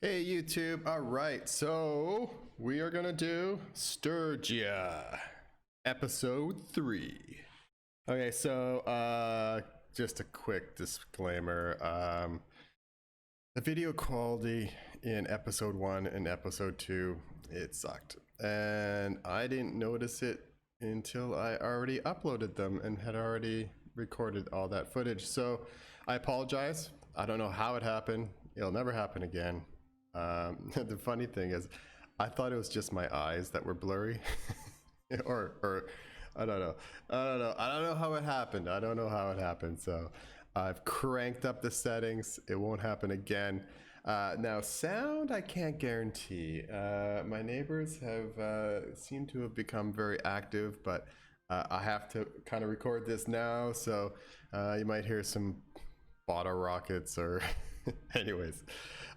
Hey YouTube, alright, so we are gonna do Sturgia, episode 3. Okay, so just a quick disclaimer, the video quality in episode 1 and episode 2, it sucked. And I didn't notice it until I already uploaded them and had already recorded all that footage. So I apologize, I don't know how it happened, it'll never happen again. The funny thing is, I thought it was just my eyes that were blurry, or I don't know. I don't know how it happened. So I've cranked up the settings. It won't happen again. Now sound, I can't guarantee. My neighbors have seem to have become very active, but I have to kind of record this now, so you might hear some bottle rockets or anyways.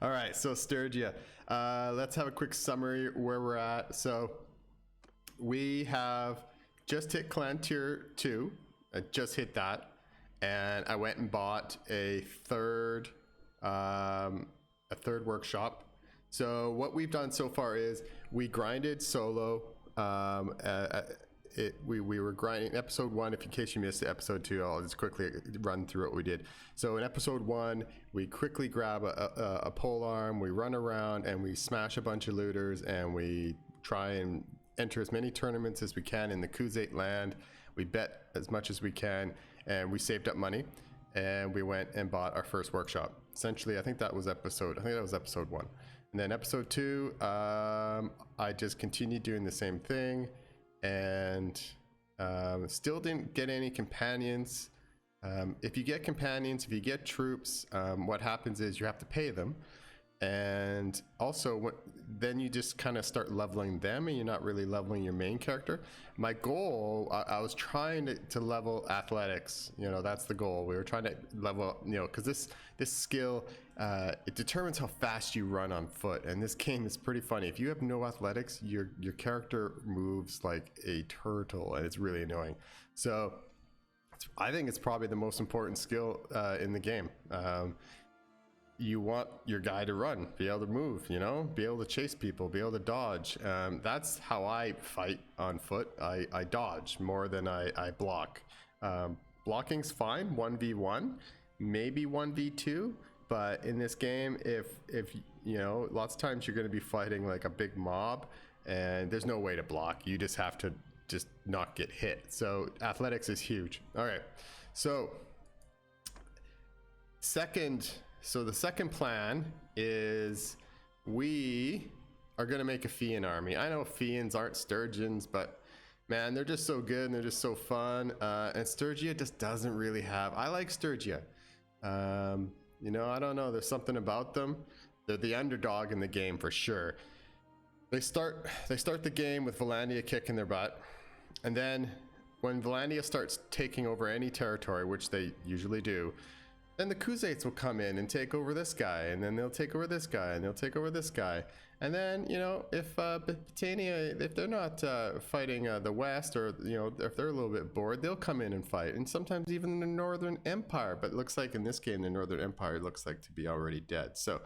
All right, so Sturgia, let's have a quick summary where we're at. So we have just hit clan tier 2. I just hit that, and I went and bought a third workshop. So what we've done so far is we grinded solo. We were grinding episode 1. If in case you missed episode 2, I'll just quickly run through what we did. So in episode 1, we quickly grab a pole arm, we run around and we smash a bunch of looters, and we try and enter as many tournaments as we can in the Kuzate land. We bet as much as we can, and we saved up money, and we went and bought our first workshop. Essentially, I think that was episode 1. And then episode 2, I just continued doing the same thing, and still didn't get any companions. If you get companions, if you get troops, what happens is you have to pay them, and also then you just kind of start leveling them, and you're not really leveling your main character. My goal, I was trying to level athletics. That's the goal. We were trying to level, because this skill, it determines how fast you run on foot, and this game is pretty funny. If you have no athletics, your character moves like a turtle, and it's really annoying. So I think it's probably the most important skill in the game. You want your guy to run, be able to move, be able to chase people, be able to dodge. That's how I fight on foot. I dodge more than I block. Blocking's fine, 1v1, maybe 1v2, but in this game, if lots of times you're going to be fighting like a big mob, and there's no way to block. You just have to just not get hit. So athletics is huge. All right, so the second plan is we are going to make a fian army. I know fians aren't Sturgians, but man, they're just so good and they're just so fun. And Sturgia just doesn't really have. I like Sturgia. I don't know. There's something about them. They're the underdog in the game for sure. They start the game with Valandia kicking their butt, and then when Valandia starts taking over any territory, which they usually do, then the Kuzates will come in and take over this guy, and then they'll take over this guy, and they'll take over this guy. And then, if Britannia, if they're not fighting the West, or, if they're a little bit bored, they'll come in and fight. And sometimes even the Northern Empire, but it looks like in this game, the Northern Empire looks like to be already dead. So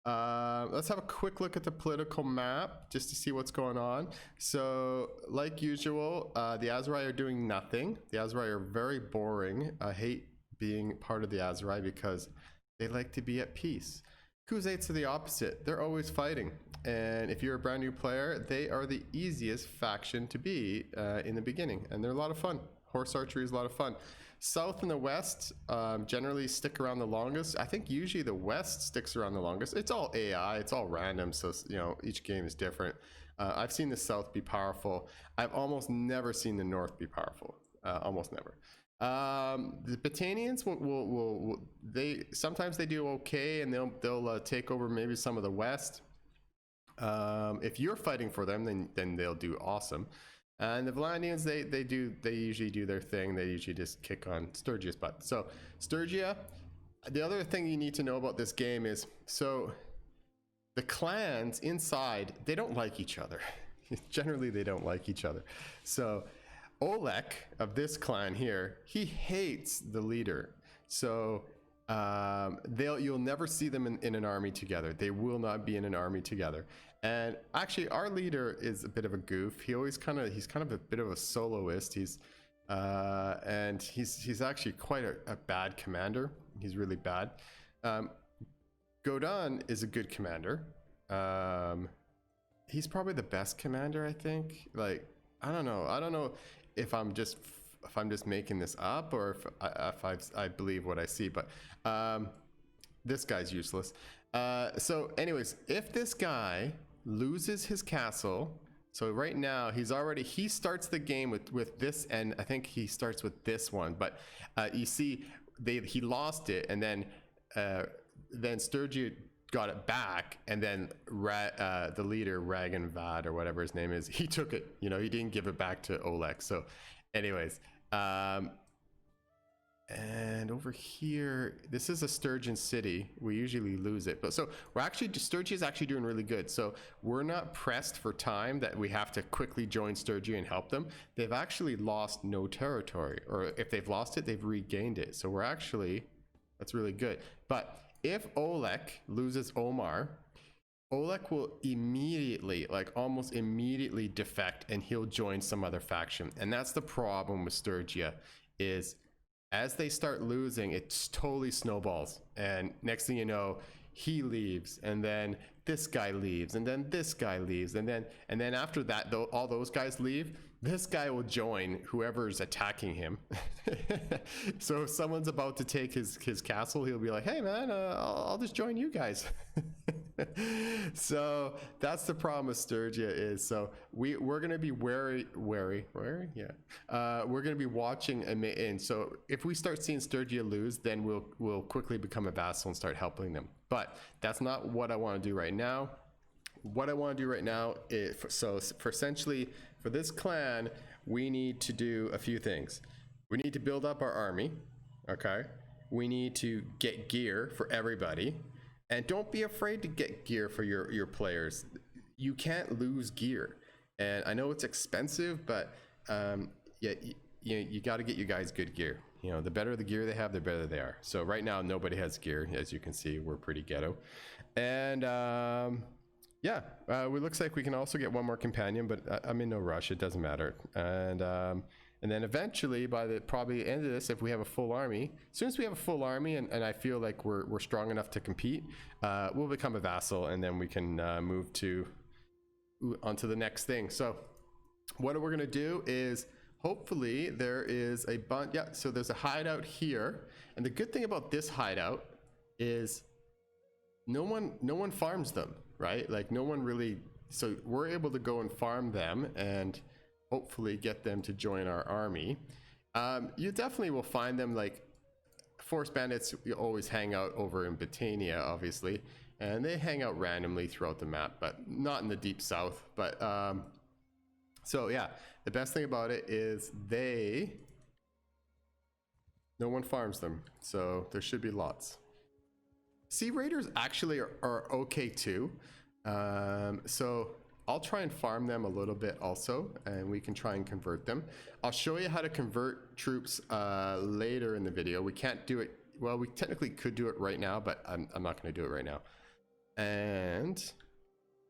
let's have a quick look at the political map just to see what's going on. So like usual, the Aserai are doing nothing. The Aserai are very boring. I hate being part of the Aserai because they like to be at peace. Kuzates are the opposite. They're always fighting, and if you're a brand new player, they are the easiest faction to be in the beginning, and they're a lot of fun. Horse archery is a lot of fun. South and the West generally stick around the longest. I think usually the West sticks around the longest. It's all AI, it's all random, so each game is different. I've seen the South be powerful. I've almost never seen the North be powerful. Almost never. The Britannians they sometimes they do okay, and they'll take over maybe some of the West. If you're fighting for them, then they'll do awesome. And the Valandians, they usually do their thing. They usually just kick on Sturgia's butt. So Sturgia, the other thing you need to know about this game is, so the clans inside, they don't like each other. Generally, they don't like each other. So Kolek of this clan here, he hates the leader. So You'll never see them in an army together. They will not be in an army together. And actually, our leader is a bit of a goof. He's kind of a bit of a soloist. He's actually quite a bad commander. He's really bad. Godon is a good commander. He's probably the best commander, I think. Like, I don't know if I'm just making this up or if I believe what I see, but this guy's useless. So anyways, if this guy loses his castle, so right now he starts the game with this, and I think he starts with this one, but you see he lost it, and then Sturgia got it back, and then the leader Ragenvad or whatever his name is, he took it. He didn't give it back to Kolek. So anyways, and over here, this is a Sturgian city. We usually lose it, but so Sturgia is actually doing really good. So we're not pressed for time that we have to quickly join Sturgia and help them. They've actually lost no territory, or if they've lost it, they've regained it. So that's really good. But if Kolek loses Omar, Kolek will immediately, like almost immediately defect, and he'll join some other faction. And that's the problem with Sturgia, is as they start losing, it totally snowballs. And next thing you know, he leaves, and then this guy leaves, and then this guy leaves, and then after that, all those guys leave, this guy will join whoever's attacking him. So if someone's about to take his castle, he'll be like, hey man, I'll just join you guys. So that's the problem with Sturgia, is so we're going to be wary. Yeah. We're going to be watching, and so if we start seeing Sturgia lose, then we'll quickly become a vassal and start helping them. But that's not what I want to do right now. What I want to do right now is, essentially for this clan, we need to do a few things. We need to build up our army. Okay. We need to get gear for everybody. And don't be afraid to get gear for your players. You can't lose gear. And I know it's expensive, but yeah, you got to get you guys good gear. The better the gear they have, the better they are. So right now, nobody has gear. As you can see, we're pretty ghetto. And yeah, it looks like we can also get one more companion, but I'm in no rush. It doesn't matter. And then eventually, by the probably end of this, if we have a full army, as soon as we have a full army and I feel like we're strong enough to compete, we'll become a vassal, and then we can move onto the next thing. So what we're going to do is, hopefully there is a bunch. Yeah, so there's a hideout here. And the good thing about this hideout is no one farms them, right? Like no one really, so we're able to go and farm them and hopefully get them to join our army. You definitely will find them, like forest bandits, you always hang out over in Britannia, obviously, and they hang out randomly throughout the map, but not in the deep south. But so yeah, the best thing about it is no one farms them, so there should be lots. Sea raiders actually are okay too. So I'll try and farm them a little bit also, and we can try and convert them. I'll show you how to convert troops later in the video. We can't do it, well, we technically could do it right now, but I'm not going to do it right now. And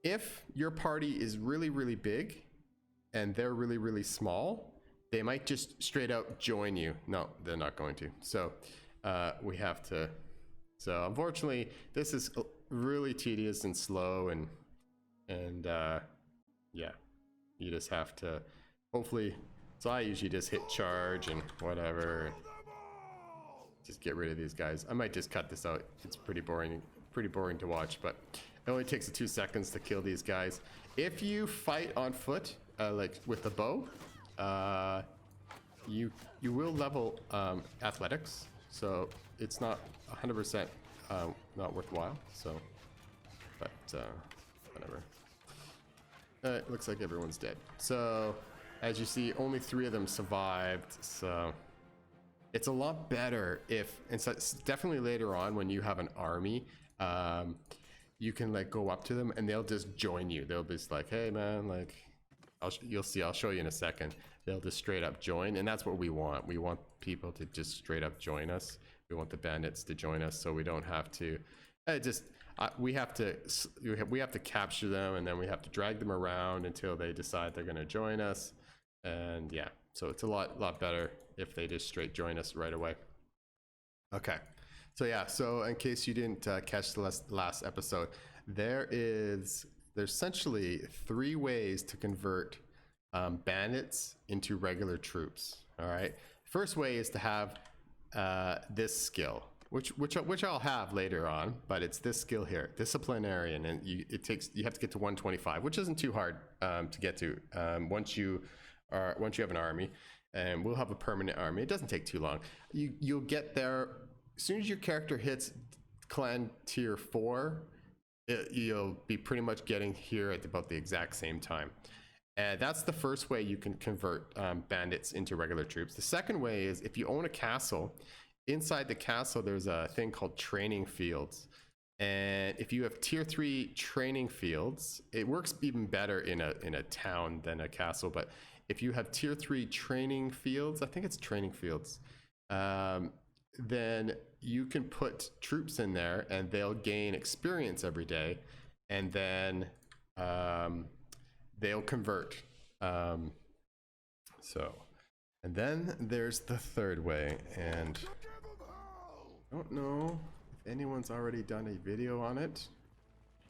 if your party is really, really big and they're really, really small, they might just straight out join you. No, they're not going to. So we have to, so unfortunately, this is really tedious and slow, and yeah, you just have to, hopefully, so I usually just hit charge and whatever, just get rid of these guys. I might just cut this out. It's pretty boring to watch, but it only takes 2 seconds to kill these guys. If you fight on foot, like with the bow, you will level athletics, so it's not 100% not worthwhile. So, but whatever. It looks like everyone's dead. So, as you see, only 3 of them survived. So, it's a lot better if, and so it's definitely later on when you have an army, you can like go up to them and they'll just join you. They'll be just like, hey man, like, you'll see, I'll show you in a second. They'll just straight up join, and that's what we want. We want people to just straight up join us. We want the bandits to join us, so we don't have to. We have to capture them, and then we have to drag them around until they decide they're going to join us. And yeah, so it's a lot better if they just straight join us right away. Okay, so yeah, so in case you didn't catch the last episode, there's essentially 3 ways to convert bandits into regular troops. All right, first way is to have this skill, which I'll have later on, but it's this skill here, disciplinarian, and you have to get to 125, which isn't too hard to get to once you have an army, and we'll have a permanent army. It doesn't take too long. You'll get there as soon as your character hits clan tier 4. You'll be pretty much getting here at about the exact same time. And that's the first way you can convert bandits into regular troops. The second way is if you own a castle. Inside the castle, there's a thing called training fields. And if you have tier 3 training fields, it works even better in a town than a castle. But if you have tier 3 training fields, I think it's training fields, then you can put troops in there and they'll gain experience every day, and then they'll convert. And then there's the third way, and I don't know if anyone's already done a video on it,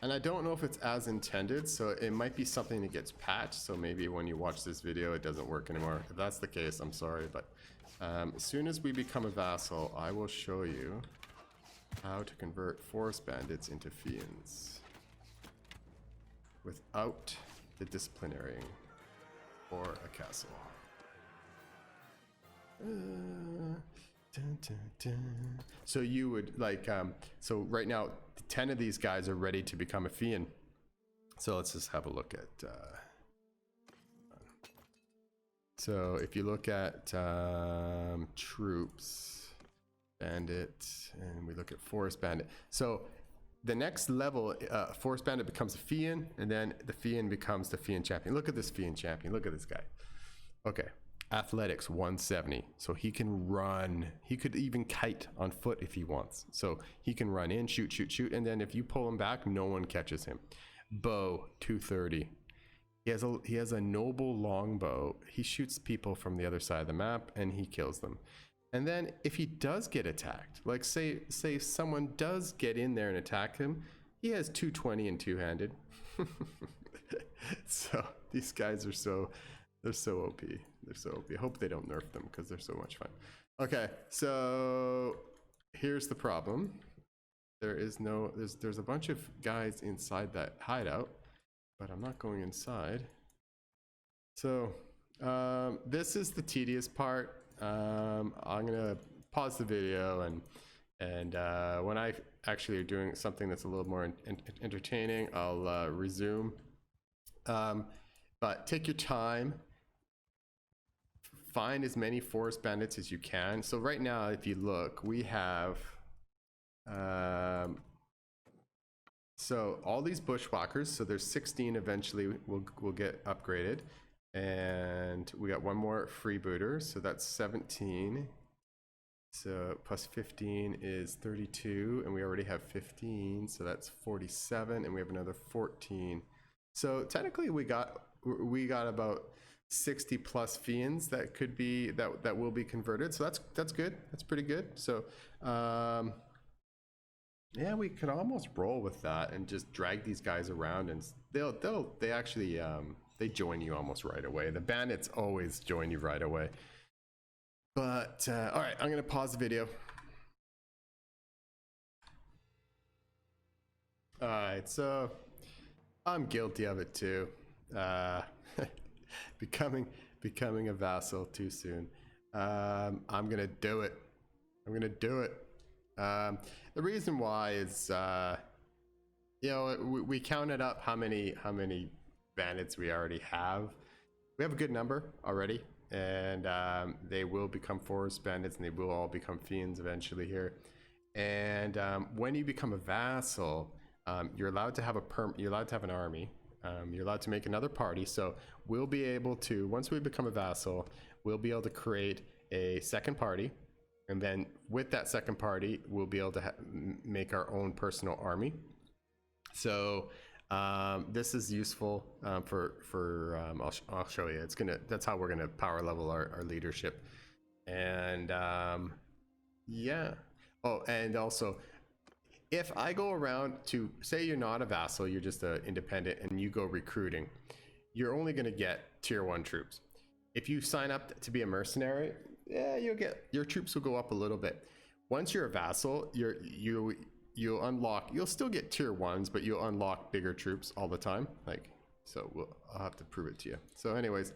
and I don't know if it's as intended, so it might be something that gets patched, so maybe when you watch this video it doesn't work anymore. If that's the case, I'm sorry, but as soon as we become a vassal, I will show you how to convert forest bandits into fians without the disciplinarian or a castle. So you would like so right now 10 of these guys are ready to become a fian. So let's just have a look at so if you look at troops, bandit, and we look at forest bandit, so the next level, forest bandit becomes a fian, and then the fian becomes the fian champion. Look at this fian champion. Look at this guy. Okay, athletics 170, so he can run. He could even kite on foot if he wants. So he can run in, shoot, and then if you pull him back, no one catches him. Bow 230. He has a noble longbow. He shoots people from the other side of the map and he kills them. And then if he does get attacked, like say someone does get in there and attack him, he has 220 and two-handed. So these guys are they're so OP. They're so OP. I hope they don't nerf them because they're so much fun. Okay, so here's the problem. There's a bunch of guys inside that hideout, but I'm not going inside. So this is the tedious part. I'm gonna pause the video and when I actually are doing something that's a little more entertaining, I'll resume. But take your time. Find as many forest bandits as you can. So right now, if you look, we have so all these bushwhackers. So there's 16 eventually will get upgraded, and we got one more freebooter. So that's 17. So plus 15 is 32, and we already have 15. So that's 47, and we have another 14. So technically, we got about 60 plus fians that could be that will be converted. So that's good. That's pretty good. So yeah, we could almost roll with that and just drag these guys around, and they actually they join you almost right away. The bandits always join you right away. But all right, I'm gonna pause the video. All right, so I'm guilty of it too. Becoming a vassal too soon. I'm gonna do it. The reason why is, you know, we counted up how many bandits we already have. We have a good number already, and they will become forest bandits, and they will all become fiends eventually here. And when you become a vassal, you're allowed to have you're allowed to have an army. You're allowed to make another party. So we'll be able to, once we become a vassal, we'll be able to create a second party, And then with that second party, we'll be able to make our own personal army. So this is useful I'll show you. That's how we're gonna power level our leadership. And yeah. Oh, and also, if I go around to, say you're not a vassal, you're just an independent, and you go recruiting, you're only going to get tier 1 troops. If you sign up to be a mercenary, yeah, your troops will go up a little bit. Once you're a vassal, you'll unlock, you'll still get tier 1s, but you'll unlock bigger troops all the time. Like, so I'll have to prove it to you. So anyways,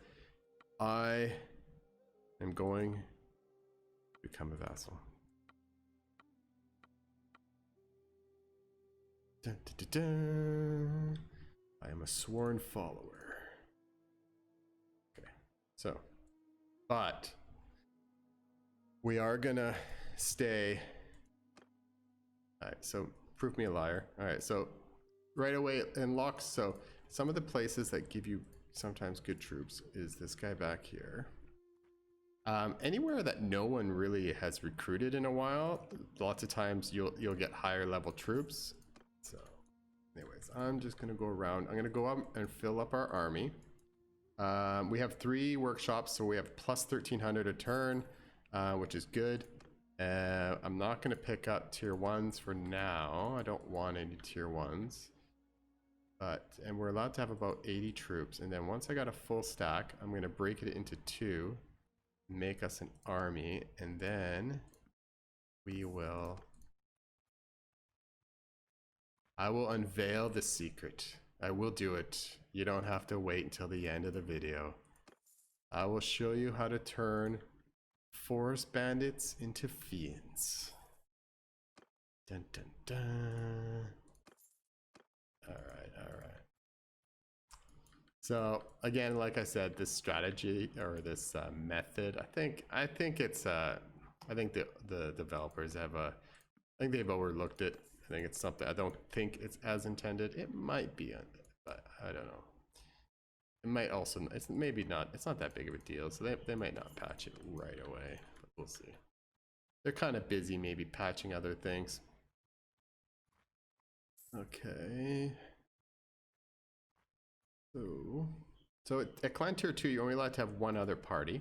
I am going to become a vassal. Dun, dun, dun, dun. I am a sworn follower. Okay, so, but we are gonna stay. All right, so prove me a liar. All right, so right away it unlocks. So some of the places that give you sometimes good troops is this guy back here. Anywhere that no one really has recruited in a while, lots of times you'll get higher level troops. So anyways, I'm just gonna go around. I'm gonna go up and fill up our army. We have 3 workshops, so we have plus 1300 a turn, which is good. I'm not gonna pick up tier 1s for now. I don't want any tier 1s, and we're allowed to have about 80 troops. And then once I got a full stack, I'm gonna break it into 2, make us an army, and then I will unveil the secret. I will do it. You don't have to wait until the end of the video. I will show you how to turn forest bandits into fians. Dun dun dun. All right. So again, like I said, this strategy or this method, I think it's I think the developers have I think they've overlooked it. I think it's something, I don't think it's as intended. It might be, but I don't know. It might also, it's maybe not, it's not that big of a deal, so they might not patch it right away, but we'll see. They're kind of busy maybe patching other things. Okay. So at clan tier 2, you're only allowed to have 1 other party.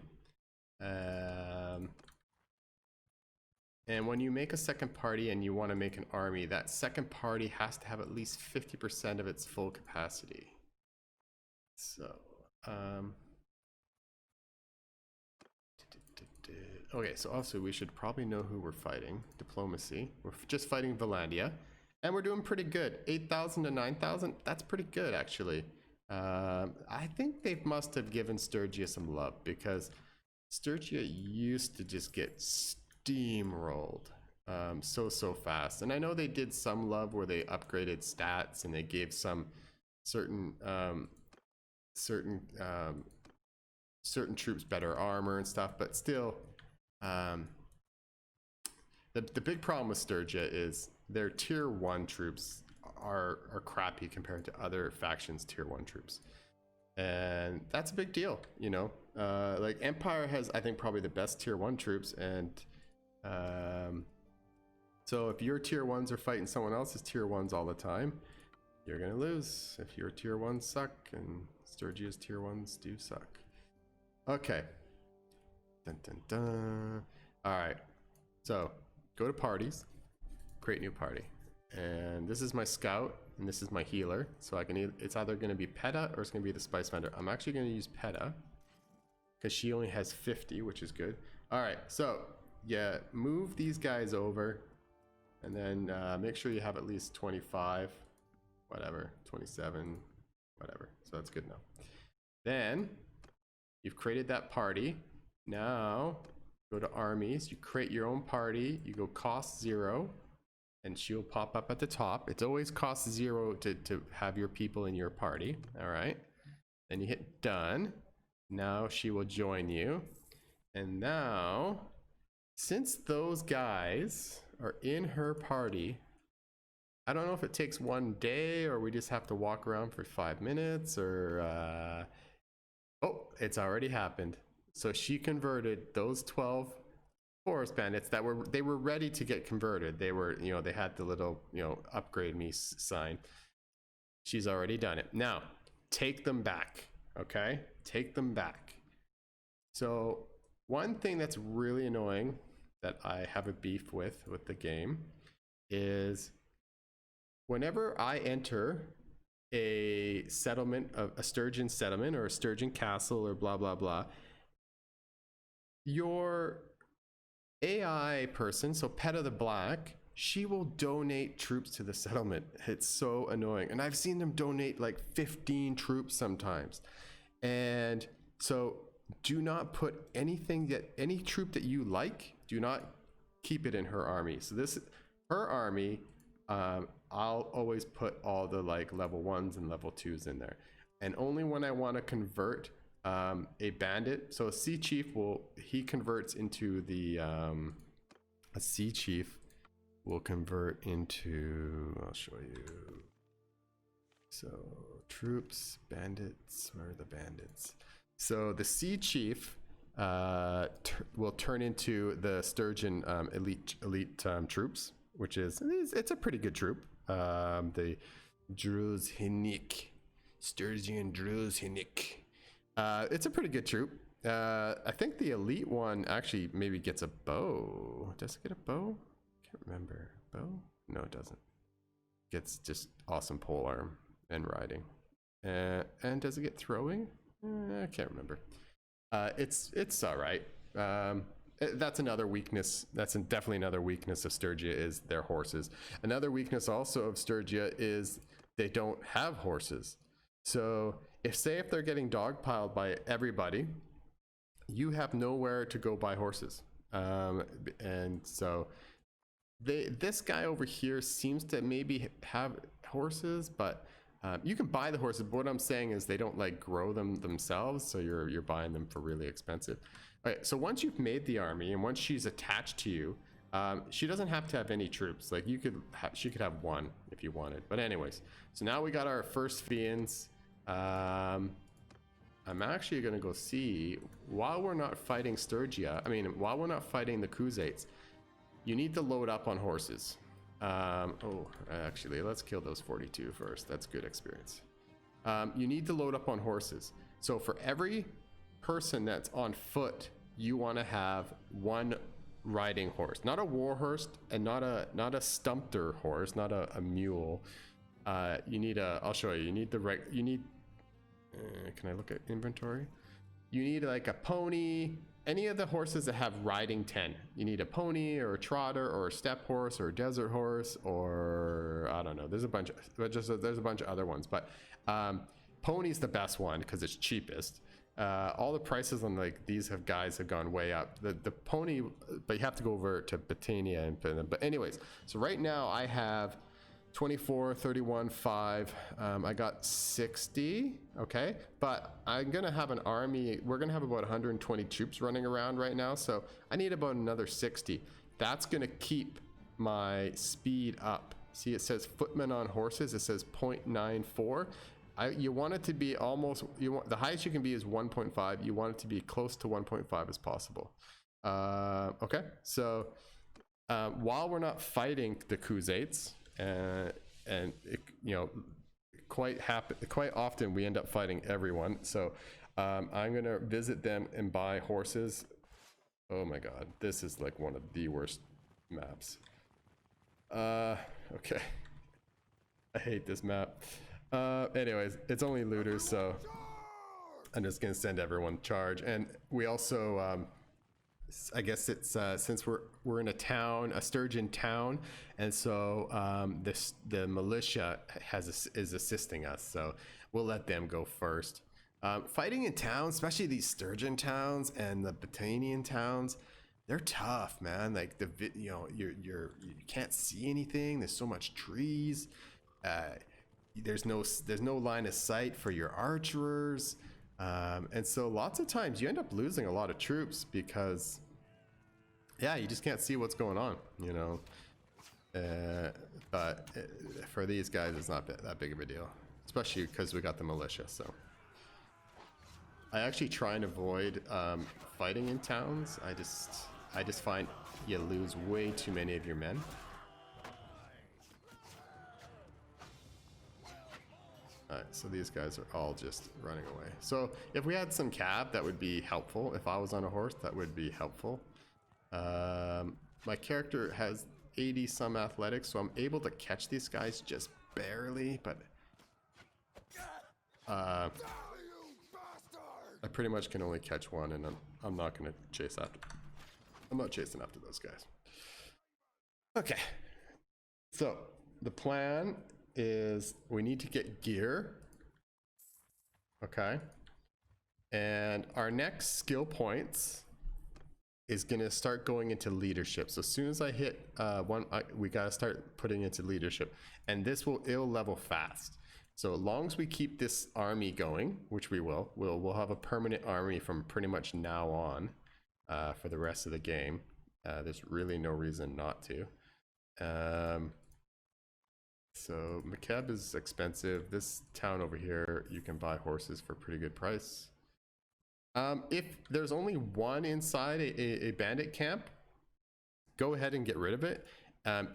And when you make a second party and you want to make an army, that second party has to have at least 50% of its full capacity. So, okay, so also we should probably know who we're fighting. Diplomacy. We're just fighting Valandia, and we're doing pretty good. 8,000 to 9,000. That's pretty good, actually. I think they must have given Sturgia some love, because Sturgia used to just get steamrolled so fast. And I know they did some love where they upgraded stats and they gave some certain troops better armor and stuff, but still the big problem with Sturgia is their tier 1 troops are crappy compared to other factions' tier 1 troops, and that's a big deal, you know. Like Empire has, I think, probably the best tier 1 troops, and so if your tier 1s are fighting someone else's tier 1s all the time, you're gonna lose if your tier 1s suck, and Sturgia's tier 1s do suck. Okay. Dun dun dun. Alright. So go to parties, create new party. And this is my scout, and this is my healer. So I can it's either gonna be Peta or it's gonna be the spice vendor. I'm actually gonna use Peta because she only has 50, which is good. Alright, so yeah, move these guys over, and then make sure you have at least 25, whatever, 27, whatever. So that's good enough. Then you've created that party. Now go to armies, you create your own party, you go cost 0, and she'll pop up at the top. It's always cost 0 to have your people in your party. All right, then you hit done. Now she will join you. And now, since those guys are in her party, I don't know if it takes 1 day or we just have to walk around for 5 minutes, or oh, it's already happened. So she converted those 12 forest bandits that were ready to get converted. They were, you know, they had the little, you know, upgrade me sign. She's already done it. Now, take them back, okay? Take them back. So one thing that's really annoying that I have a beef with the game is whenever I enter a settlement, a Sturgian settlement or a Sturgian castle or blah, blah, blah, your AI person, so Pet of the Black, she will donate troops to the settlement. It's so annoying. And I've seen them donate like 15 troops sometimes. And so do not put anything any troop that you like, do not keep it in her army. So her army, I'll always put all the like level 1s and level 2s in there. And only when I want to convert a bandit, so a sea chief he converts into the a sea chief will convert into, I'll show you. So troops, bandits, where are the bandits? So the sea chief will turn into the Sturgian elite troops, which it's a pretty good troop. The Druzhinik, Sturgian Druzhinik. It's a pretty good troop. I think the elite one actually maybe gets a bow. Does it get a bow? Can't remember. Bow? No, it doesn't. Gets just awesome polearm and riding. And does it get throwing? I can't remember. It's all right. That's another weakness. That's definitely another weakness of Sturgia is their horses. Another weakness also of Sturgia is they don't have horses. So if they're getting dogpiled by everybody, you have nowhere to go buy horses. And so this guy over here seems to maybe have horses, but you can buy the horses. But what I'm saying is they don't like grow them themselves, so you're buying them for really expensive. All right, so once you've made the army and once she's attached to you, she doesn't have to have any troops. Like she could have one if you wanted. But anyways, so now we got our first fians. I'm actually gonna go see, while we're not fighting Sturgia, while we're not fighting the Khuzaits, you need to load up on horses. Actually, let's kill those 42 first. That's good experience. You need to load up on horses. So for every person that's on foot, you want to have one riding horse, not a war horse and not a stumpter horse, not a mule. You need I'll show you. You need can I look at inventory? You need like a pony, any of the horses that have riding 10. You need a pony or a trotter or a step horse or a desert horse, or I don't know. There's a bunch of other ones, but pony's the best one because it's cheapest. All the prices on like these guys have gone way up. The pony, but you have to go over to Botania and put them. But anyways, so right now I have 24, 31, 5. I got 60. Okay, but I'm gonna have an army. We're gonna have about 120 troops running around right now, so I need about another 60. That's gonna keep my speed up. See, it says footmen on horses. It says 0.94. You want it to be almost, the highest you can be is 1.5. You want it to be close to 1.5 as possible. Okay, so while we're not fighting the Khuzaits, quite often we end up fighting everyone. So I'm gonna visit them and buy horses. Oh my god, this is like one of the worst maps. Okay, I hate this map. Anyways, it's only looters, so I'm just gonna send everyone charge. And we also I guess it's since we're in a town, a Sturgian town, and so the militia is assisting us, so we'll let them go first. Fighting in towns, especially these Sturgian towns and the Botanian towns, they're tough, man. Like you can't see anything. There's so much trees. There's no line of sight for your archers. And so lots of times you end up losing a lot of troops because, yeah, you just can't see what's going on, but for these guys, it's not that big of a deal, especially because we got the militia. So I actually try and avoid fighting in towns. I just find you lose way too many of your men. Alright, so these guys are all just running away. So if we had some cab, that would be helpful. If I was on a horse, that would be helpful. My character has 80 some athletics, so I'm able to catch these guys just barely, but I pretty much can only catch one, and I'm not going to chase after. I'm not chasing after those guys. Okay, so the plan is we need to get gear. Okay, and our next skill points is going to start going into leadership. So as soon as I hit one, we got to start putting into leadership, and this will level fast. So as long as we keep this army going, which we will, we'll have a permanent army from pretty much now on for the rest of the game. There's really no reason not to. So Macab is expensive. This town over here, you can buy horses for a pretty good price. If there's only one inside a bandit camp, go ahead and get rid of it.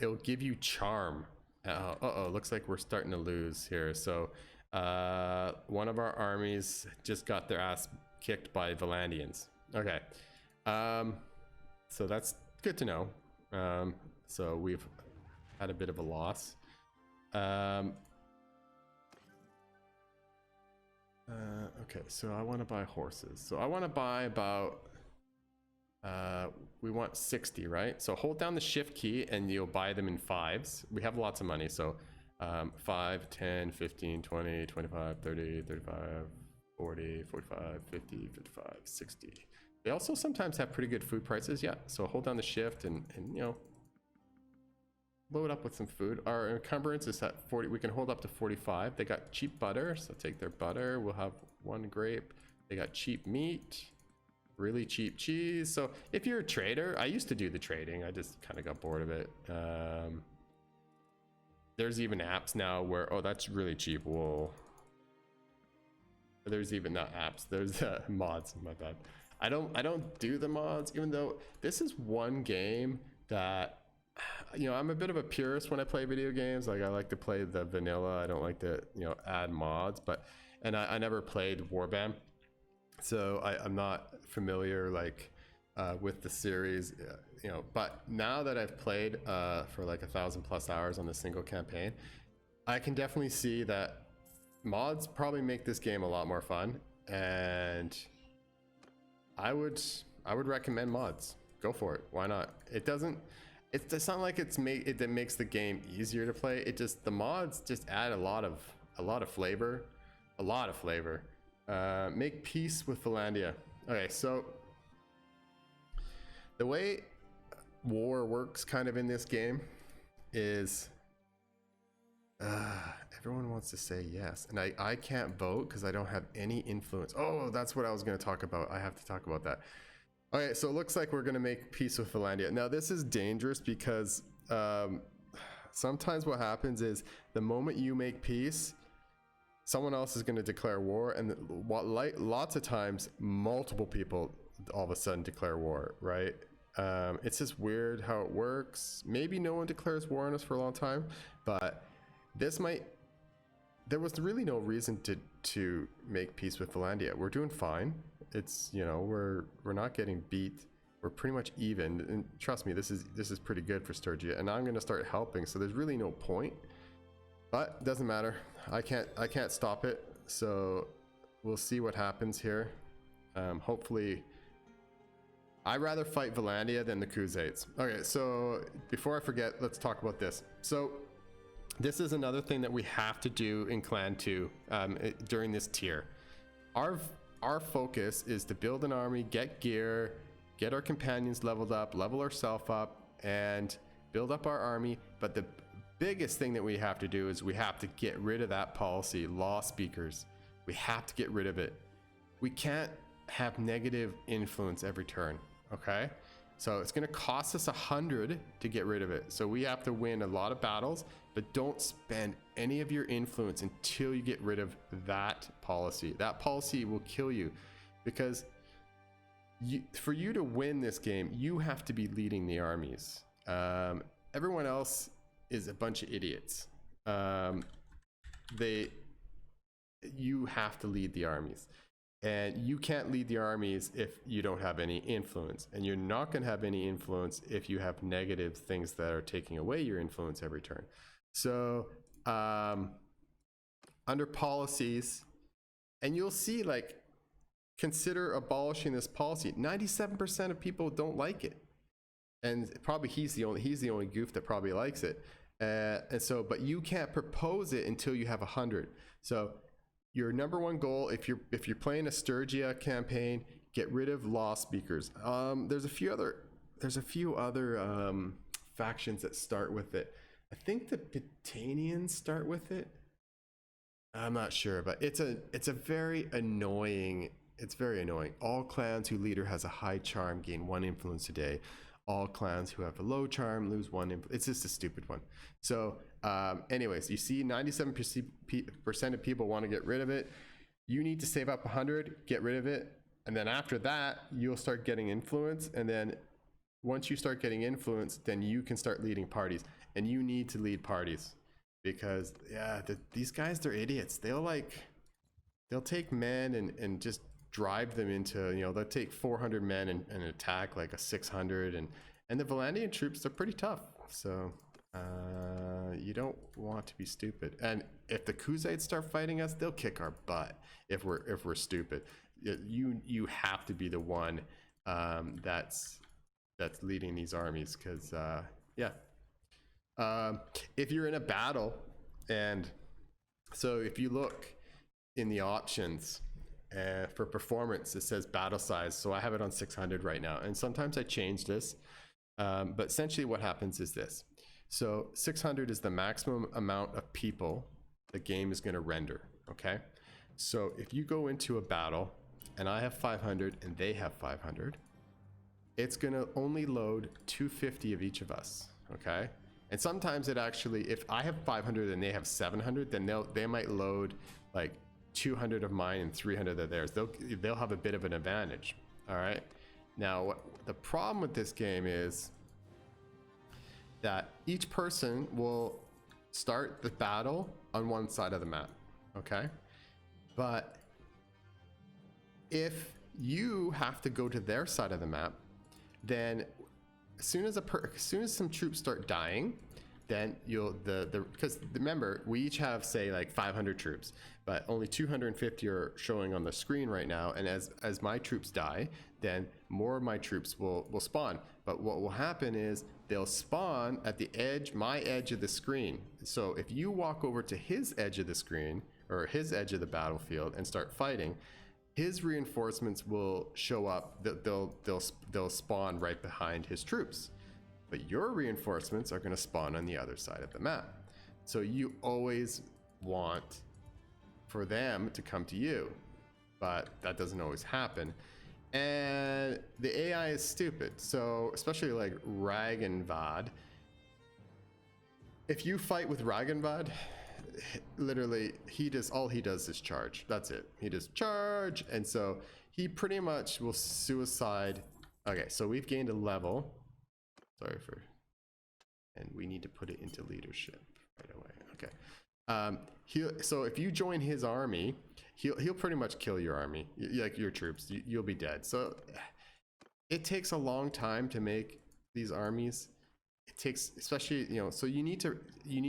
It'll give you charm. Uh-oh, looks like we're starting to lose here. So one of our armies just got their ass kicked by Valandians. Okay, so that's good to know. So we've had a bit of a loss. Okay, so I want to buy horses. So I want to buy about, we want 60, right? So hold down the shift key and you'll buy them in fives. We have lots of money. So 5, 10, 15, 20, 25, 30, 35, 40, 45, 50, 55, 60. They also sometimes have pretty good food prices. Yeah, so hold down the shift and you know, load up with some food. Our encumbrance is at 40. We can hold up to 45. They got cheap butter, so take their butter. We'll have one grape. They got cheap meat, really cheap cheese. So if you're a trader, I used to do the trading. I just kind of got bored of it. There's even apps now where, oh, that's really cheap wool. There's even not apps. There's mods. My bad. I don't do the mods, even though this is one game that, you know, I'm a bit of a purist when I play video games. Like I like to play the vanilla. I don't like to, you know, add mods, but, and I never played Warband. So I'm not familiar like with the series, you know, but now that I've played for like 1,000+ hours on the single campaign, I can definitely see that mods probably make this game a lot more fun. And I would recommend mods. Go for it. Why not? It's not like it makes the game easier to play. It just, the mods just add a lot of flavor, make peace with Valandia. Okay, so the way war works kind of in this game is everyone wants to say yes, and I can't vote because I don't have any influence. Oh, that's what I was going to talk about. I have to talk about that. Okay, so it looks like we're going to make peace with Valandia. Now, this is dangerous because sometimes what happens is the moment you make peace, someone else is going to declare war, and lots of times multiple people all of a sudden declare war, right? It's just weird how it works. Maybe no one declares war on us for a long time, but there was really no reason to make peace with Valandia. We're doing fine. It's, you know, we're not getting beat. We're pretty much even, and trust me, this is pretty good for Sturgia, and I'm going to start helping, so there's really no point, but it doesn't matter. I can't stop it, so we'll see what happens here. Hopefully, I'd rather fight Valandia than the Khuzaits. Okay, so before I forget, let's talk about this. So this is another thing that we have to do in Clan 2 during this tier. Our focus is to build an army, get gear, get our companions leveled up, level ourselves up, and build up our army. But the biggest thing that we have to do is we have to get rid of that policy, law speakers. We have to get rid of it. We can't have negative influence every turn, okay? So it's gonna cost us 100 to get rid of it. So we have to win a lot of battles, but don't spend any of your influence until you get rid of that policy. That policy will kill you, because for you to win this game, you have to be leading the armies. Everyone else is a bunch of idiots. You have to lead the armies, and you can't lead the armies if you don't have any influence, and you're not going to have any influence if you have negative things that are taking away your influence every turn. So under policies, and you'll see, like, consider abolishing this policy. 97% of people don't like it, and probably he's the only goof that probably likes it. And so, but you can't propose it until you have 100. So your number one goal, if you're playing a Sturgia campaign, get rid of law speakers. There's a few other factions that start with it. I think the Britannians start with it. I'm not sure, but it's a very annoying. It's very annoying. All clans whose leader has a high charm gain 1 influence a day. All clans who have a low charm lose 1 influence. It's just a stupid one. So anyways, you see 97% of people want to get rid of it. You need to save up 100, get rid of it. And then after that, you'll start getting influence. And then once you start getting influence, then you can start leading parties. And you need to lead parties because these guys, they're idiots. They'll take men and just drive them into, they'll take 400 men and attack like a 600, and the Valandian troops are pretty tough. So you don't want to be stupid. And if the Khuzaits start fighting us, they'll kick our butt if we're stupid. You have to be the one that's leading these armies, because if you're in a battle, and so if you look in the options for performance, it says battle size. So I have it on 600 right now, and sometimes I change this, but essentially what happens is this. So 600 is the maximum amount of people the game is going to render. Okay, so if you go into a battle and I have 500 and they have 500, it's going to only load 250 of each of us. Okay, and sometimes it actually, if I have 500 and they have 700, then they might load like 200 of mine and 300 of theirs. They'll have a bit of an advantage. All right. Now, the problem with this game is that each person will start the battle on one side of the map. Okay. But if you have to go to their side of the map, then as soon as some troops start dying, then because remember, we each have, say, like 500 troops, but only 250 are showing on the screen right now. And as my troops die, then more of my troops will spawn. But what will happen is they'll spawn at my edge of the screen. So if you walk over to his edge of the screen or his edge of the battlefield and start fighting, his reinforcements will show up. They'll spawn right behind his troops. But your reinforcements are going to spawn on the other side of the map. So you always want for them to come to you, but that doesn't always happen. And the AI is stupid. So especially like Ragnvad, if you fight with Ragnvad, literally all he does is charge. That's it. He just charge. And so he pretty much will suicide. Okay, so we've gained a level. And we need to put it into leadership right away. Okay. So if you join his army, he'll pretty much kill your army, like your troops. You'll be dead. So it takes a long time to make these armies. It takes, especially, so you need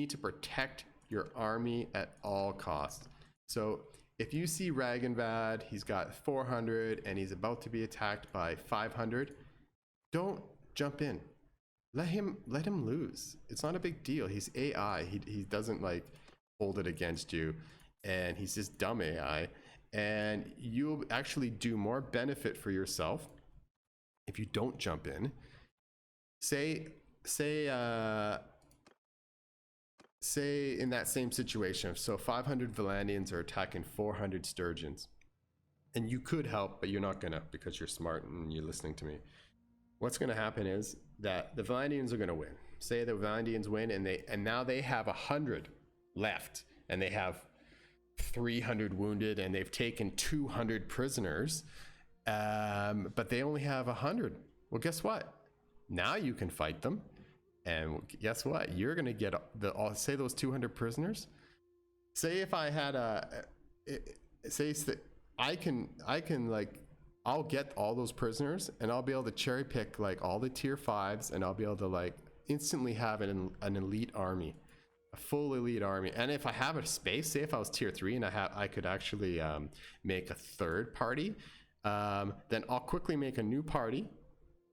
to protect your army at all costs. So if you see Ragnvad, he's got 400 and he's about to be attacked by 500, don't jump in. Let him lose. It's not a big deal. He's AI. He doesn't like hold it against you, and he's just dumb AI. And you'll actually do more benefit for yourself if you don't jump in. Say in that same situation, so 500 Valandians are attacking 400 Sturgians, and you could help, but you're not gonna, because you're smart and you're listening to me. What's going to happen is that the Valandians are going to win. Say the Valandians win, and now they have 100 left, and they have 300 wounded, and they've taken 200 prisoners. But they only have 100. Well, guess what? Now you can fight them. And guess what? You're going to get say those 200 prisoners. Say if I had I can like, I'll get all those prisoners and I'll be able to cherry pick like all the tier 5s and I'll be able to like instantly have an elite army, a full elite army. And if I have a space, say if I was tier 3 and I could actually make a third party, then I'll quickly make a new party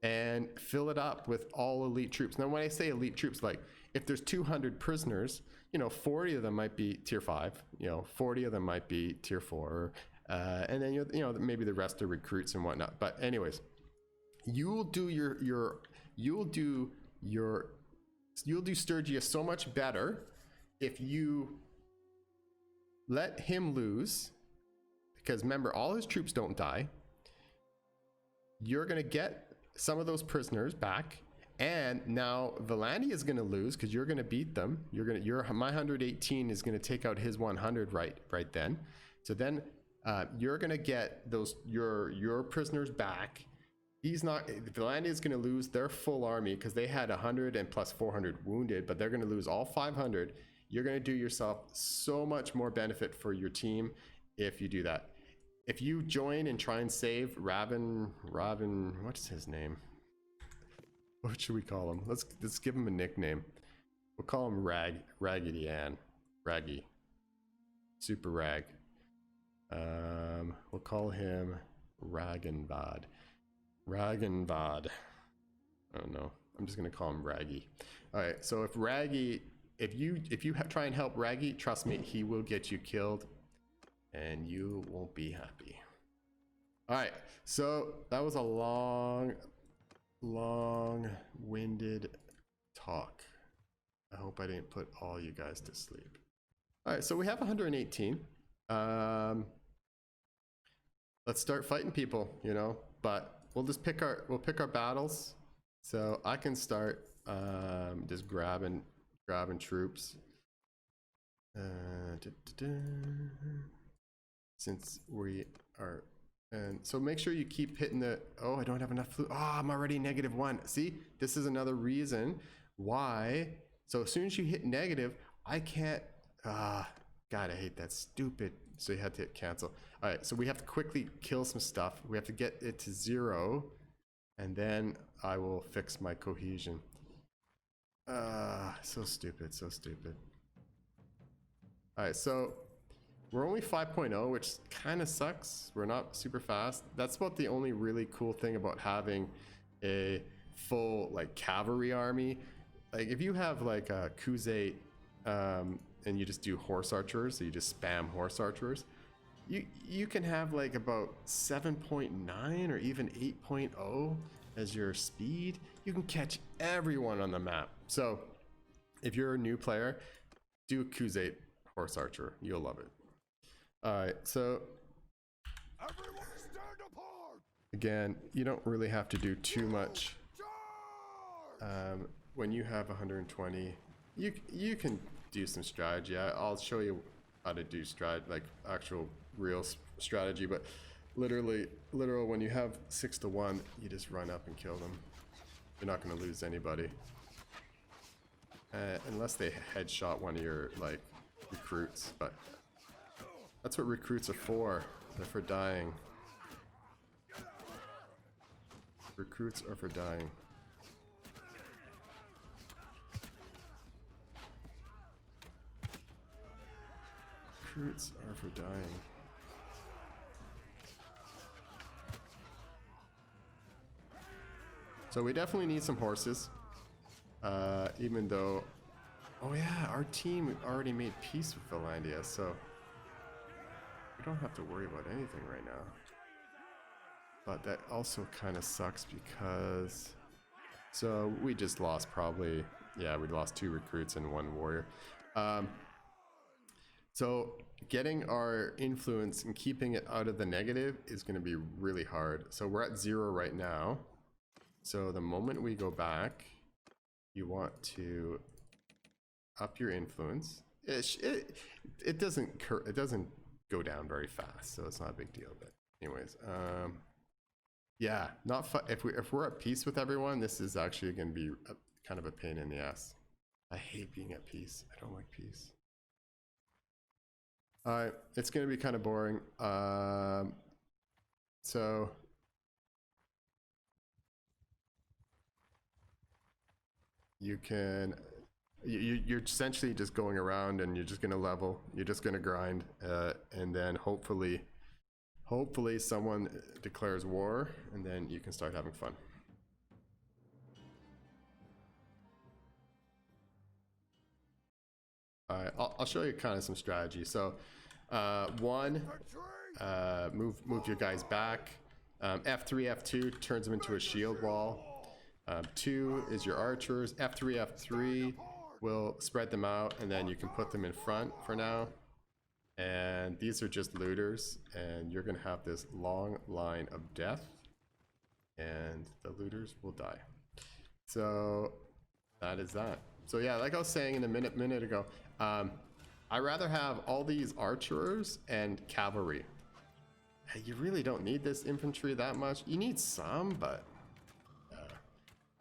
and fill it up with all elite troops. Now, when I say elite troops, like if there's 200 prisoners, you know, 40 of them might be tier 5, you know, 40 of them might be tier 4, and then, you know, maybe the rest are recruits and whatnot. But anyways, you'll do Sturgia so much better if you let him lose, because remember, all his troops don't die. You're gonna get some of those prisoners back, and now Valandi is going to lose because you're going to beat them. My 118 is going to take out his 100 right then. So then you're going to get your prisoners back. Valandi is going to lose their full army because they had 100 and plus 400 wounded, but they're going to lose all 500. You're going to do yourself so much more benefit for your team if you do that. If you join and try and save Robin, what's his name? What should we call him? Let's give him a nickname. We'll call him Raggedy Ann. Raggy. Super Rag. We'll call him Ragenvad. Ragenvad. Oh no, I'm just gonna call him Raggy. All right, so if you try and help Raggy, trust me, he will get you killed. And you won't be happy. All right, so that was a long-winded talk. I hope I didn't put all you guys to sleep. All right, so we have 118. Let's start fighting people, you know. But we'll just pick our battles. So I can start just grabbing troops. Since we are, and so make sure you keep hitting the, oh, I don't have enough flu. I'm already -1. See, this is another reason why. So as soon as you hit negative, I can't, God, I hate that, stupid. So you had to hit cancel. All right, so we have to quickly kill some stuff. We have to get it to 0, and then I will fix my cohesion. So stupid. All right, so we're only 5.0, which kind of sucks. We're not super fast. That's about the only really cool thing about having a full like cavalry army. Like if you have like a Crusade and you just do horse archers, so you just spam horse archers, you can have like about 7.9 or even 8.0 as your speed. You can catch everyone on the map. So if you're a new player, do Crusade horse archer. You'll love it. All right, so again, you don't really have to do too much. When you have 120, you can do some strategy. I'll show you how to do like actual real strategy, but literal when you have 6-1, you just run up and kill them. You're not going to lose anybody unless they headshot one of your like recruits, but that's what recruits are for. They're for dying. Recruits are for dying. Recruits are for dying. So we definitely need some horses. Even though, oh yeah, our team already made peace with Finlandia, so we don't have to worry about anything right now. But that also kind of sucks because, so we just lost probably, yeah, we lost 2 recruits and 1 warrior. So getting our influence and keeping it out of the negative is going to be really hard. So we're at 0 right now. So the moment we go back, you want to up your influence. It doesn't go down very fast, so it's not a big deal. But anyways, Yeah, not fun. If we're at peace with everyone, this is actually going to be kind of a pain in the ass. I hate being at peace. I don't like peace. All right, it's going to be kind of boring. So you can, you're essentially just going around and you're just going to level. You're just going to grind, and then hopefully someone declares war, and then you can start having fun. All right, I'll show you kind of some strategy. So, one, move your guys back. F3, F2 turns them into a shield wall. 2 is your archers. F3, F3 will spread them out, and then you can put them in front for now. And these are just looters, and you're gonna have this long line of death, and the looters will die. So that is that. So yeah, like I was saying in a minute ago, I'd rather have all these archers and cavalry. You really don't need this infantry that much. You need some, but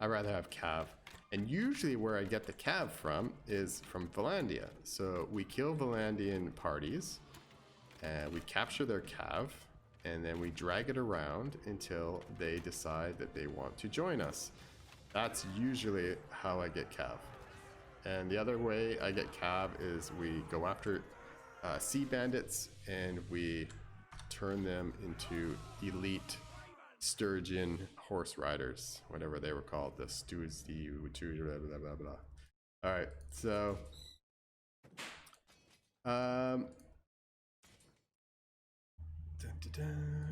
I'd rather have cav. And usually where I get the cav from is from Valandia. So we kill Valandian parties, and we capture their cav, and then we drag it around until they decide that they want to join us. That's usually how I get cav. And the other way I get cav is we go after sea bandits, and we turn them into elite Sturgian horse riders, whatever they were called, the stews, the blah blah blah blah. All right, so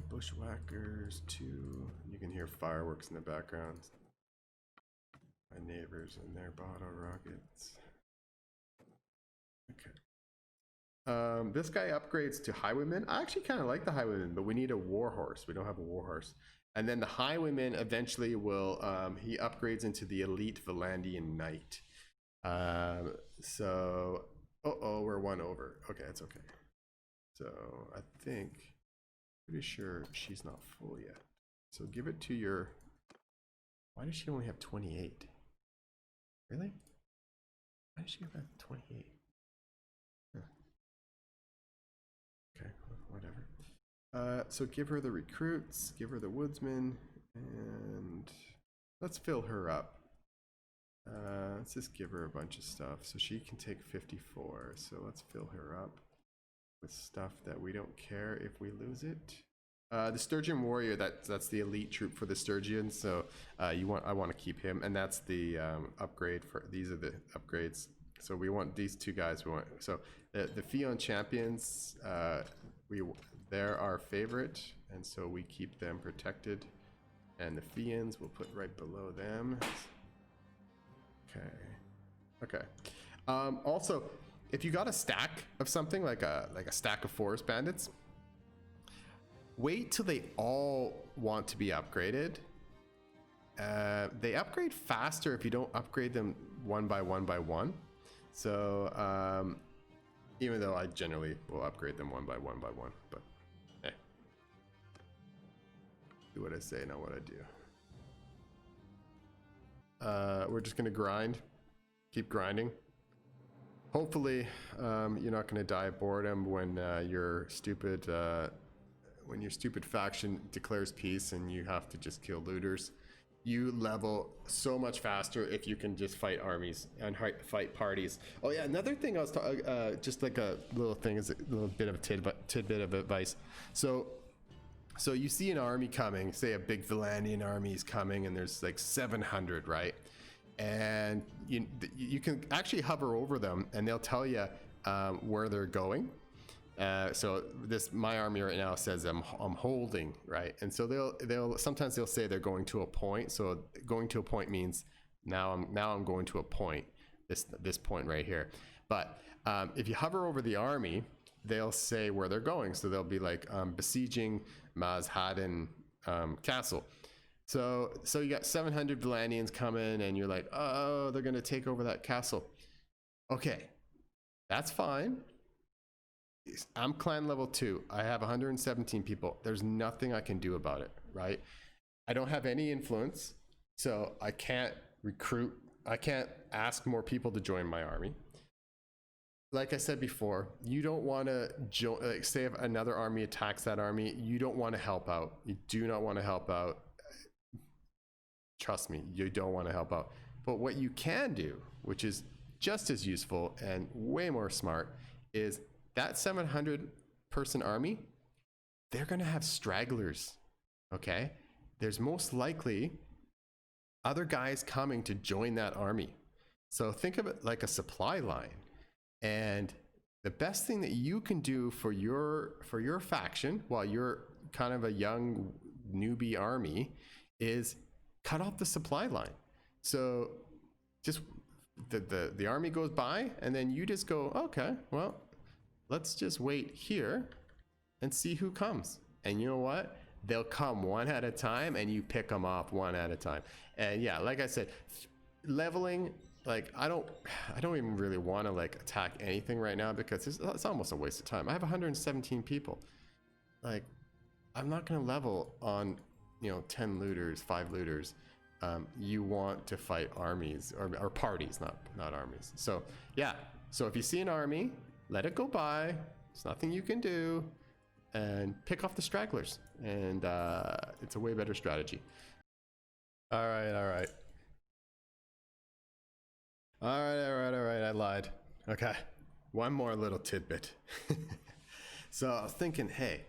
bushwhackers 2. You can hear fireworks in the background. My neighbors and their bottle rockets. Okay. This guy upgrades to highwayman. I actually kind of like the highwayman, but we need a war horse. We don't have a war horse. And then the highwayman eventually will, he upgrades into the elite Valandian knight. So, we're 1 over. Okay, it's okay. So I think, pretty sure she's not full yet. So give it to your, why does she only have 28? Really? Why does she have 28? Huh. Okay, whatever. So give her the recruits, give her the woodsman, and let's fill her up. Let's just give her a bunch of stuff so she can take 54. So let's fill her up with stuff that we don't care if we lose it. The Sturgian warrior, that's the elite troop for the Sturgians. So I want to keep him, and that's the upgrade for, these are the upgrades. So we want these 2 guys. We want, so the Fion champions, they're our favorite, and so we keep them protected. And the fians we'll put right below them. Okay. Also, if you got a stack of something like a stack of forest bandits, wait till they all want to be upgraded. They upgrade faster if you don't upgrade them one by one. So even though I generally will upgrade them one by one, but hey, do what I say, not what I do. We're just gonna grind, keep grinding. Hopefully, you're not gonna die of boredom when your stupid faction declares peace and you have to just kill looters. You level so much faster if you can just fight armies and fight parties. Oh yeah, another thing I was just like a little thing, is a little bit of a tidbit of advice. So you see an army coming, say a big Valandian army is coming, and there's like 700, right? And you can actually hover over them, and they'll tell you where they're going. So my army right now says I'm holding, right? And so they'll sometimes they'll say they're going to a point. So going to a point means now I'm going to a point, this point right here. But if you hover over the army, they'll say where they're going. So they'll be like besieging Mazhaden castle. So you got 700 Valandians coming, and you're like, oh, they're gonna take over that castle. Okay, that's fine. I'm clan level 2. I have 117 people. There's nothing I can do about it, right? I don't have any influence, so I can't recruit. I can't ask more people to join my army. Like I said before, you don't want to like, say if another army attacks that army, you don't want to help out. You do not want to help out. Trust me, you don't want to help out. But what you can do, which is just as useful and way more smart, is that 700 person army, they're going to have stragglers. Okay? There's most likely other guys coming to join that army. So think of it like a supply line. And the best thing that you can do for your faction while you're kind of a young newbie army is cut off the supply line. So just the army goes by and then you just go, okay, well, let's just wait here and see who comes. And you know what? They'll come one at a time and you pick them off one at a time. And yeah, like I said, leveling, like I don't even really want to like attack anything right now because it's almost a waste of time. I have 117 people. Like I'm not going to level on, 10 looters, 5 looters. You want to fight armies or parties, not armies. So yeah, so if you see an army, let it go by. There's nothing you can do, and pick off the stragglers. And it's a way better strategy. All right. I lied. Okay, one more little tidbit. So I was thinking, hey,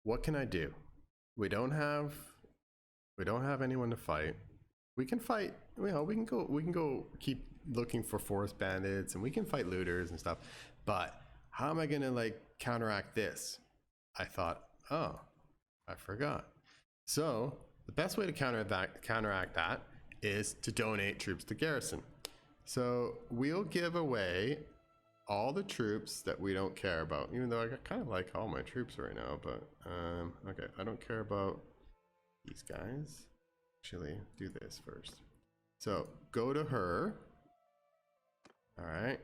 what can I do? We don't have anyone to fight. We can fight, we can go keep looking for forest bandits and we can fight looters and stuff. But how am I gonna like counteract this? I thought, oh, I forgot. So the best way to counteract that is to donate troops to garrison. So we'll give away all the troops that we don't care about, even though I kind of like all my troops right now, but okay, I don't care about these guys. Actually, do this first. So go to her. All right.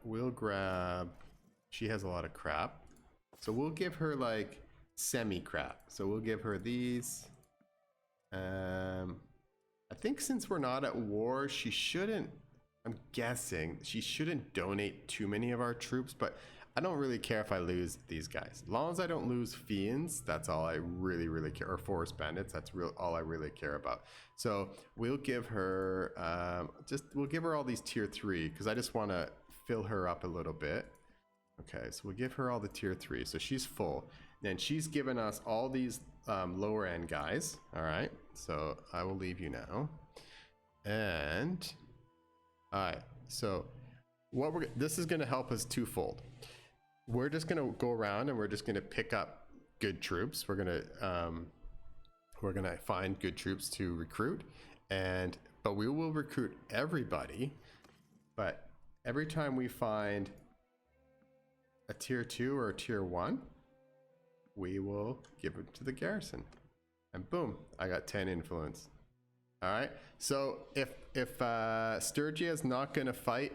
We'll grab, she has a lot of crap. So we'll give her like semi-crap. So we'll give her these. I think since we're not at war, she shouldn't, I'm guessing, she shouldn't donate too many of our troops, but I don't really care if I lose these guys. As long as I don't lose fians, that's all I really care, or forest bandits, that's all I really care about. So we'll give her, we'll give her all these tier 3, because I just want to fill her up a little bit. Okay, so we'll give her all the tier 3, so she's full. Then she's given us all these lower end guys. All right, so I will leave you now. And all right, so this is going to help us twofold. We're just going to go around and we're just going to pick up good troops. We're going to find good troops to recruit, but we will recruit everybody. But every time we find a tier 2 or a tier 1, we will give it to the garrison, and boom, I got 10 influence. All right, so if Sturgia is not going to fight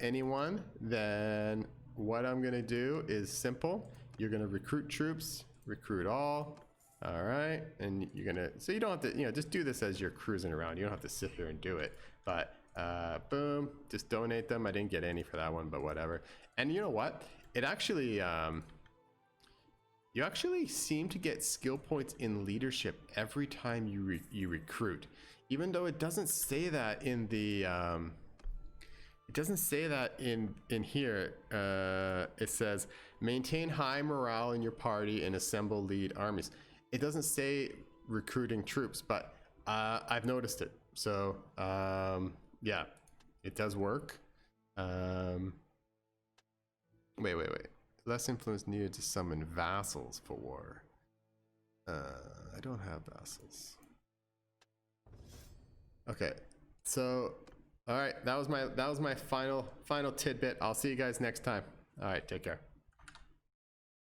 anyone, then what I'm going to do is simple. You're going to recruit troops, recruit all. All right, and you're going to, so you don't have to, just do this as you're cruising around. You don't have to sit here and do it, but boom, just donate them. I didn't get any for that one, but whatever. And you know what? It actually, you actually seem to get skill points in leadership every time you recruit, even though it doesn't say that in the it doesn't say that in here. It says maintain high morale in your party and assemble lead armies. It doesn't say recruiting troops, but I've noticed it. So yeah, it does work. Wait. Less influence needed to summon vassals for war. I don't have vassals. Okay, so all right, that was my final tidbit. I'll see you guys next time. All right, take care.